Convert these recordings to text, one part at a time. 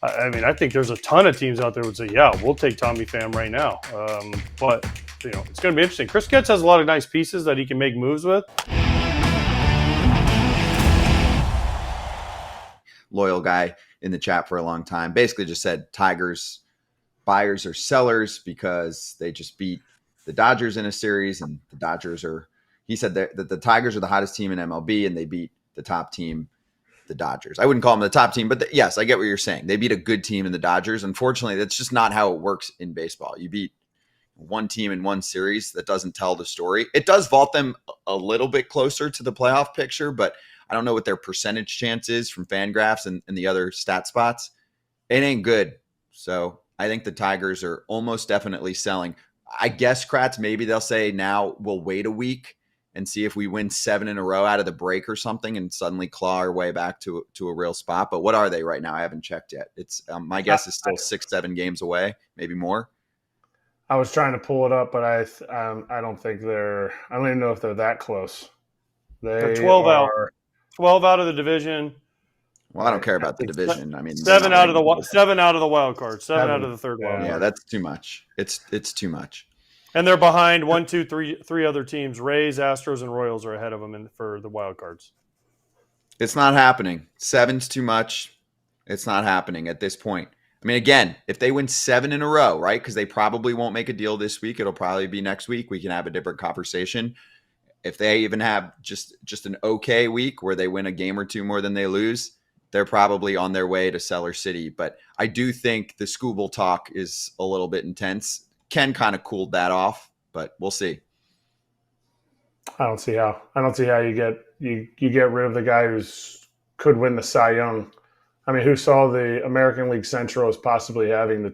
I mean, I think there's a ton of teams out there would say, yeah, we'll take Tommy Pham right now. But it's going to be interesting. Chris Getz has a lot of nice pieces that he can make moves with. Loyal guy in the chat for a long time. Basically just said Tigers buyers or sellers because they just beat the Dodgers in a series, and the Dodgers he said that the Tigers are the hottest team in MLB and they beat the top team, the Dodgers. I wouldn't call them the top team, but yes, I get what you're saying. They beat a good team in the Dodgers. Unfortunately, that's just not how it works in baseball. You beat one team in one series. That doesn't tell the story. It does vault them a little bit closer to the playoff picture, but I don't know what their percentage chance is from Fangraphs and the other stat spots. It ain't good. So I think the Tigers are almost definitely selling. I guess, Kratz, maybe they'll say now we'll wait a week and see if we win 7 in a row out of the break or something and suddenly claw our way back to a real spot. But what are they right now? I haven't checked yet. It's my guess is still 6-7 games away, maybe more. I was trying to pull it up, but I don't think I don't even know if they're that close. They're 12 out. 12 out of the division. Well, I don't care about the division. I mean, 7 out of the wild card, 7 out of the third wild card. Yeah, that's too much. It's too much. And they're behind 1, 2, 3 other teams. Rays, Astros, and Royals are ahead of them for the wild cards. It's not happening. 7's too much. It's not happening at this point. I mean, again, if they win 7 in a row, right? Because they probably won't make a deal this week. It'll probably be next week. We can have a different conversation. If they even have just an okay week where they win a game or two more than they lose, they're probably on their way to Cellar City. But I do think the Skubal talk is a little bit intense. Ken kind of cooled that off, but we'll see. I don't see how you get rid of the guy who's could win the Cy Young. I mean, who saw the American League Central as possibly having the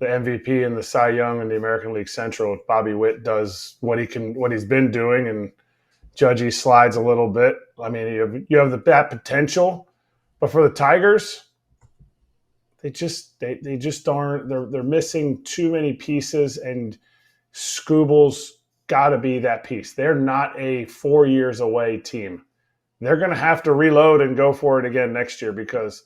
MVP and the Cy Young in the American League Central? If Bobby Witt does what he's been doing, and Judgy slides a little bit. I mean, you have that potential, but for the Tigers, they just aren't. They're missing too many pieces, and Skubal's got to be that piece. They're not a 4 years away team. They're going to have to reload and go for it again next year, because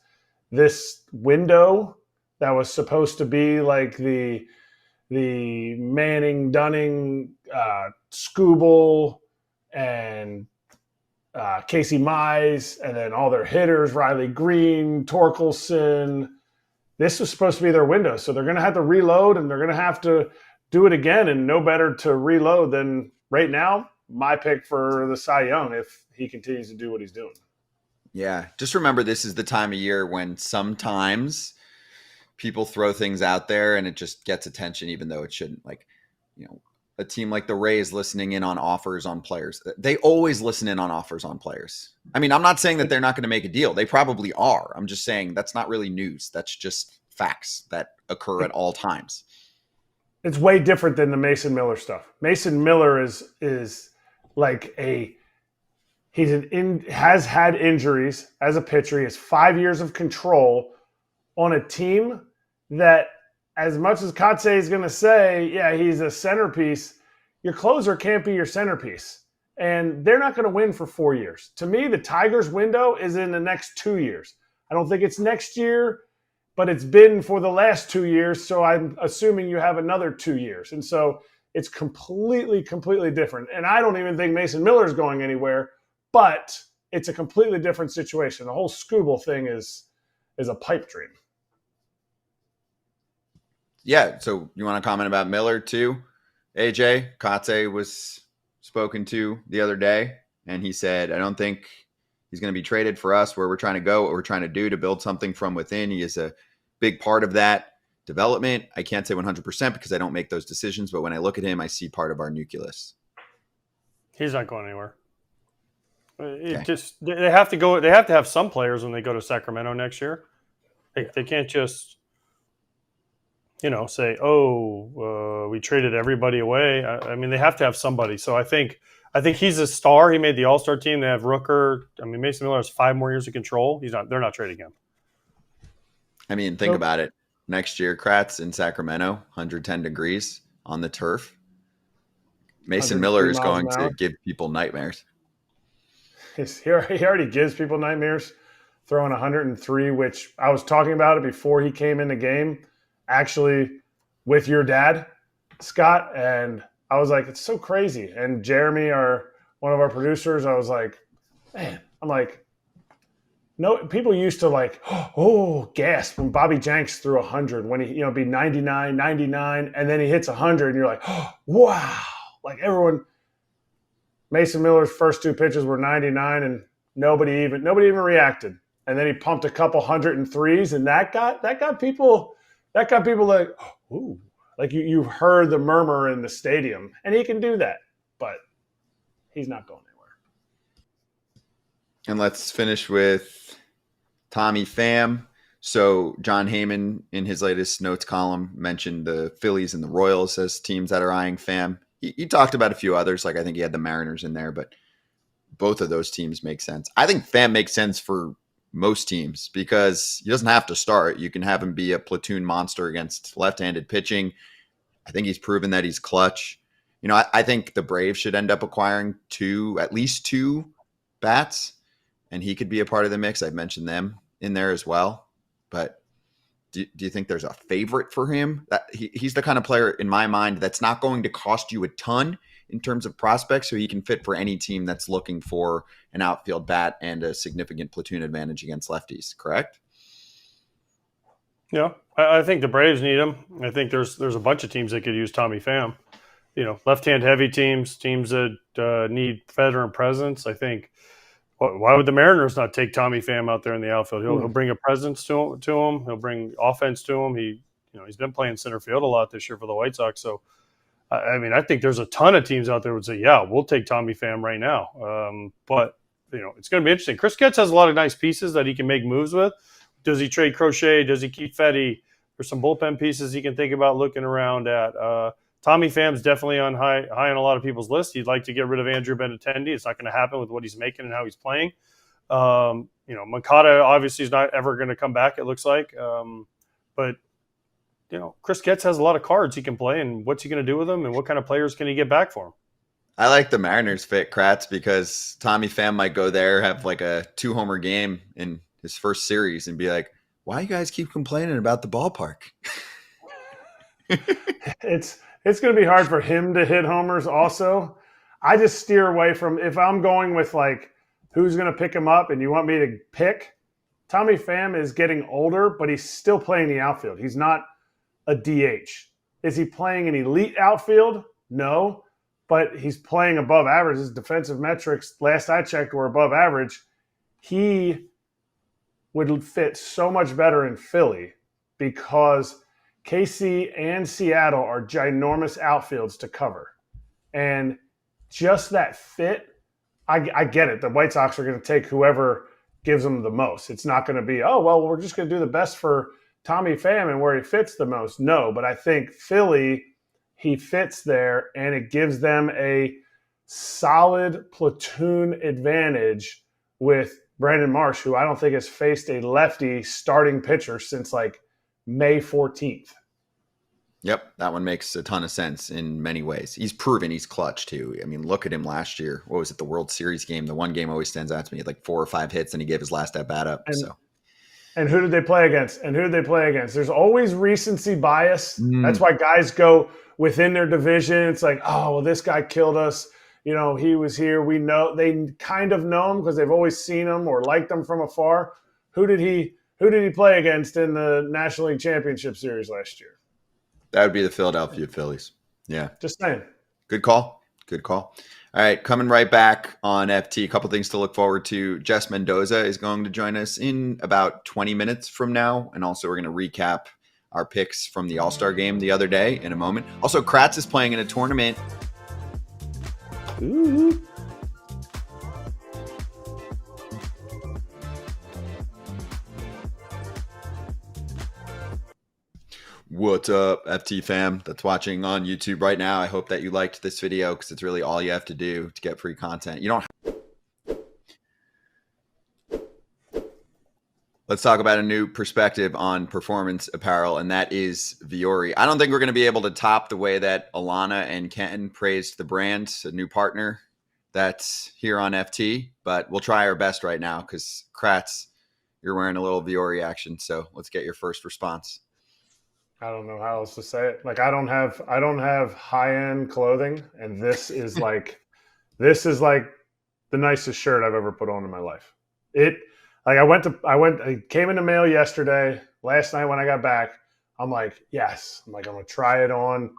this window that was supposed to be like the Manning, Dunning, Skubal, and Casey Mize, and then all their hitters, Riley Green, Torkelson. This was supposed to be their window. So they're going to have to reload, and they're going to have to do it again, and no better to reload than right now, my pick for the Cy Young if he continues to do what he's doing. Yeah, just remember this is the time of year when sometimes people throw things out there and it just gets attention even though it shouldn't. Like, a team like the Rays listening in on offers on players. They always listen in on offers on players. I mean, I'm not saying that they're not going to make a deal. They probably are. I'm just saying that's not really news. That's just facts that occur at all times. It's way different than the Mason Miller stuff. Mason Miller is like has had injuries as a pitcher. He has 5 years of control on a team that, as much as Katse is going to say, yeah, he's a centerpiece, your closer can't be your centerpiece. And they're not going to win for 4 years. To me, the Tigers' window is in the next 2 years. I don't think it's next year, but it's been for the last 2 years, so I'm assuming you have another 2 years. And so it's completely different. And I don't even think Mason Miller is going anywhere, but it's a completely different situation. The whole Skubal thing is a pipe dream. Yeah, so you want to comment about Miller too? AJ, Katse was spoken to the other day, and he said, I don't think he's going to be traded for us where we're trying to go, what we're trying to do to build something from within. He is a big part of that development. I can't say 100% because I don't make those decisions, but when I look at him, I see part of our nucleus. He's not going anywhere. Okay. They have to go. They have to have some players when they go to Sacramento next year. They can't just, say, we traded everybody away. I mean, they have to have somebody. So I think he's a star. He made the All-Star team. They have Rooker. I mean, Mason Miller has 5 more years of control. They're not trading him. I mean, think about it. Next year, Kratz in Sacramento, 110 degrees on the turf. Mason Miller is going to give people nightmares. He already gives people nightmares. throwing 103, which I was talking about it before he came in the game, actually with your dad, Scott, and I was like, it's so crazy. And Jeremy, one of our producers, I was like, man, I'm like, no, people used to like, oh, gasp when Bobby Jenks threw 100 when he, be 99, 99, and then he hits 100, and you're like, oh, wow. Like everyone, Mason Miller's first 2 pitches were 99, and nobody even reacted. And then he pumped a couple 103s, and that got people like, ooh, like you heard the murmur in the stadium, and he can do that, but he's not going anywhere. And let's finish with Tommy Pham. So John Heyman, in his latest notes column, mentioned the Phillies and the Royals as teams that are eyeing Pham. He talked about a few others, like I think he had the Mariners in there, but both of those teams make sense. I think Pham makes sense for most teams because he doesn't have to start. You can have him be a platoon monster against left-handed pitching. I think he's proven that he's clutch. I think the Braves should end up acquiring at least two bats, and he could be a part of the mix. I've mentioned them in there as well. But do you think there's a favorite for him? That he's the kind of player in my mind that's not going to cost you a ton in terms of prospects, so he can fit for any team that's looking for an outfield bat and a significant platoon advantage against lefties, correct? Yeah, I think the Braves need him. I think there's a bunch of teams that could use Tommy Pham. Left-hand heavy teams that need veteran presence. I think, why would the Mariners not take Tommy Pham out there in the outfield? He'll bring a presence to him. He'll bring offense to him. He's been playing center field a lot this year for the White Sox. So, I think there's a ton of teams out there that would say, yeah, we'll take Tommy Pham right now. But it's going to be interesting. Chris Getz has a lot of nice pieces that he can make moves with. Does he trade Crochet? Does he keep Fetty? There's some bullpen pieces he can think about looking around at. Tommy Pham's definitely on high on a lot of people's list. He'd like to get rid of Andrew Benintendi. It's not going to happen with what he's making and how he's playing. Moncada obviously is not ever going to come back, it looks like. But Chris Getz has a lot of cards he can play, and what's he going to do with them, and what kind of players can he get back for him? I like the Mariners fit, Kratz, because Tommy Pham might go there, have like a 2-homer game in his first series, and be like, why you guys keep complaining about the ballpark? It's going to be hard for him to hit homers also. I just steer away from, if I'm going with like who's going to pick him up and you want me to pick, Tommy Pham is getting older, but he's still playing the outfield. He's not a DH. Is he playing an elite outfield? No, but he's playing above average. His defensive metrics, last I checked, were above average. He would fit so much better in Philly because KC and Seattle are ginormous outfields to cover. And just that fit, I get it. The White Sox are going to take whoever gives them the most. It's not going to be, oh, well, we're just going to do the best for Tommy Pham and where he fits the most. No, but I think Philly, he fits there, and it gives them a solid platoon advantage with Brandon Marsh, who I don't think has faced a lefty starting pitcher since like May 14th. Yep, that one makes a ton of sense in many ways. He's proven he's clutch too. I mean, look at him last year. What was it, the World Series game? The one game always stands out to me. He had like 4 or 5 hits, and he gave his last at bat up. And who did they play against? There's always recency bias. That's why guys go within their division. It's like, oh, well, this guy killed us. He was here. We know, they kind of know him because they've always seen him or liked him from afar. Who did he play against in the National League Championship Series last year? That would be the Philadelphia Phillies. Yeah. Just saying. Good call. All right, coming right back on FT, a couple things to look forward to. Jess Mendoza is going to join us in about 20 minutes from now. And also we're going to recap our picks from the All-Star game the other day in a moment. Also, Kratz is playing in a tournament. Ooh. What's up, FT fam that's watching on YouTube right now? I hope that you liked this video because it's really all you have to do to get free content. You don't. Let's talk about a new perspective on performance apparel, and that is Viori. I don't think we're going to be able to top the way that Alana and Kenton praised the brand, a new partner that's here on FT, but we'll try our best right now because Kratz you're wearing a little Viori action. So let's get your first response. I don't know how else to say it. Like, I don't have high-end clothing, and this is like the nicest shirt I've ever put on in my life. It came in the mail yesterday. Last night when I got back, I'm like, yes. I'm gonna try it on.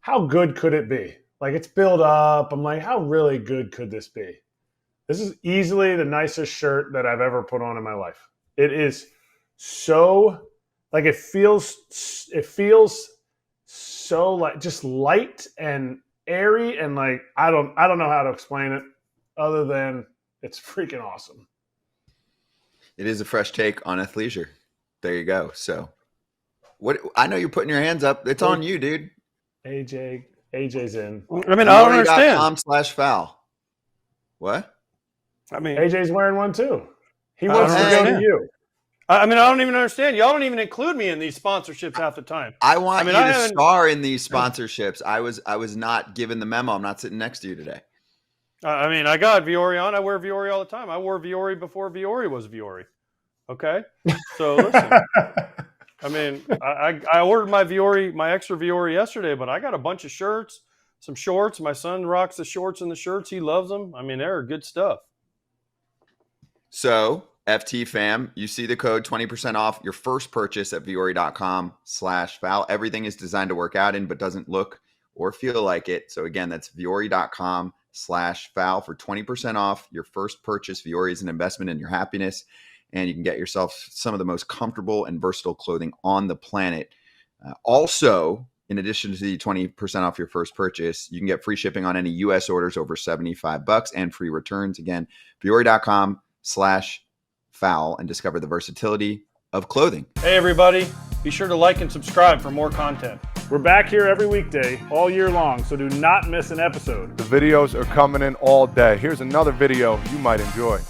How good could it be? Like, it's built up. I'm like, how really good could this be? This is easily the nicest shirt that I've ever put on in my life. It is so, like, it feels so, like, just light and airy, and like I don't know how to explain it other than it's freaking awesome. It is a fresh take on athleisure. There you go. So what, I know you're putting your hands up. It's on you, dude. AJ's in. I mean, I don't understand. .com/foul. What? I mean, AJ's wearing one too. He wants to go to you. I mean, I don't even understand. Y'all don't even include me in these sponsorships half the time. I want you to star in these sponsorships. I was not given the memo. I'm not sitting next to you today. I mean, I got Viori on. I wear Viori all the time. I wore Viori before Viori was Viori. Okay? So, listen. I mean, I ordered my extra Viori yesterday, but I got a bunch of shirts, some shorts. My son rocks the shorts and the shirts. He loves them. I mean, they're good stuff. So, FT fam, you see the code 20% off your first purchase at viori.com/foul. Everything is designed to work out in, but doesn't look or feel like it. So again, that's viori.com/foul for 20% off your first purchase. Viori is an investment in your happiness, and you can get yourself some of the most comfortable and versatile clothing on the planet. Also, in addition to the 20% off your first purchase, you can get free shipping on any U.S. orders over $75 and free returns. Again, viori.com/foul and discover the versatility of clothing. Hey, everybody. Be sure to like and subscribe for more content. We're back here every weekday, all year long, so do not miss an episode. The videos are coming in all day. Here's another video you might enjoy.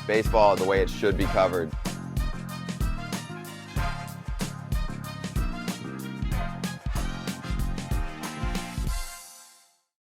Baseball the way it should be covered.